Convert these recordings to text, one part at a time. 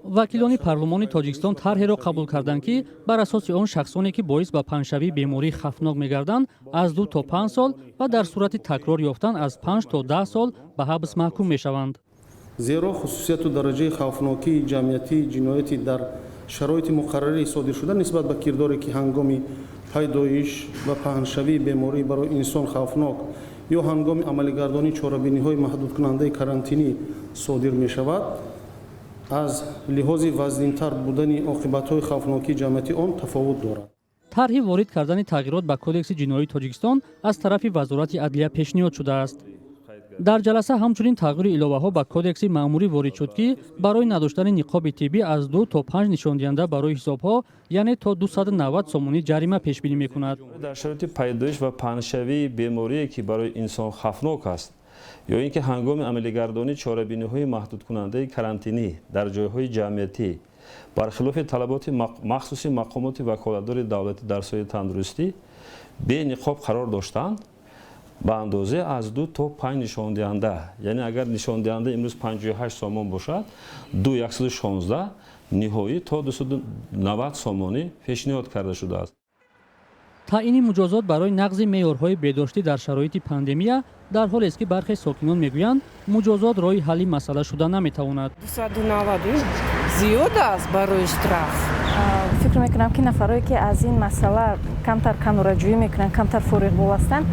вакилони парлумони тоҷикистон тарҳеро қабул карданд ки бар асоси он шахсоне ки боис ба панҷшавии беморӣ хавфнок мегарданд аз 2 то 5 сол ва дар сурати такрор ёфтан аз 5 то 10 сол ба ҳабс маҳкум мешаванд. зеро хусусияту дараҷаи хавфнокии ҷамъиятии ҷинояти дар шароити муқаррарӣ содиршуда нисбат ба кирдоре ки ҳангоми пайдоиш ва паҳншавии беморӣ барои инсон хавфнок ё ҳангоми амалигардонии чорабиниҳои маҳдудкунандаи карантинӣ содир мешавад, аз лиҳози вазнинтар будани оқибатҳои хавфнокии ҷамъияти он тафовут дорад. тарҳи ворид кардани тағйирот ба кодекси ҷиноии тоҷикистон аз тарафи вазорати адлия пешниҳод шудааст. дар ҷаласа ҳамчунин тағйири иловаҳо ба кодекси маъмурӣ ворид шуд ки барои надоштани ниқоби тиббӣ аз 2 то 5 нишондиҳанда барои ҳисобҳо, яъне то 290 сомонӣ ҷарима пешбинӣ мекунад. дар шароити пайдоиш ва паҳншавии беморие ки барои инсон хавфнок аст ё ин ки ҳангоми амалигардонии чорабиниҳои маҳдудкунандаи карантинӣ дар ҷойҳои ҷамъиятӣ бархилофи талаботи махсуси мақомоти ваколатдори давлатӣ дар соҳаи тандурустӣ бениқоб қарор доштанд, ба андозе аз 2 то 5 нишондиҳанда, яъне агар нишондиҳанда имрӯз 58 сомон бошад, 116, ниҳоӣ то 290 сомонӣ пешниҳод карда шудааст. таъини муҷозот барои нақзи меъёрҳои бедоштӣ дар шароити пандемия дар ҳолест ки бархе сокинон мегӯянд муҷозот роҳи ҳалли масъала шуда наметавонад. 290 зиёд аст барои штраф. фикр мекунам ки нафароне ки аз ин масъала камтар канораҷӯӣ мекунанд, камтар фориғбол ҳастанд,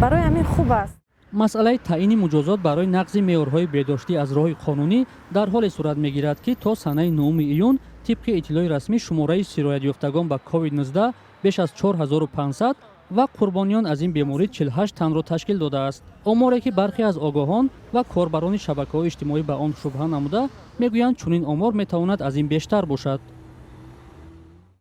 барои ҳамин хуб аст. масъалаи таъини муҷозот барои нақзи меъёрҳои бедоштӣ аз роҳи қонунӣ дар ҳоле сурат мегирад ки то санаи 9 июн тибқи иттилои расмӣ шумораи сироятёфтагон ба COVID-19 беш аз 4500 ва қурбониён аз ин беморӣ 48 танро ташкил додааст. оморе ки бархе аз огоҳон ва корбарони шабакаҳои иҷтимоӣ ба он шубҳа намуда мегӯянд чунин омор метавонад аз ин бештар бошад.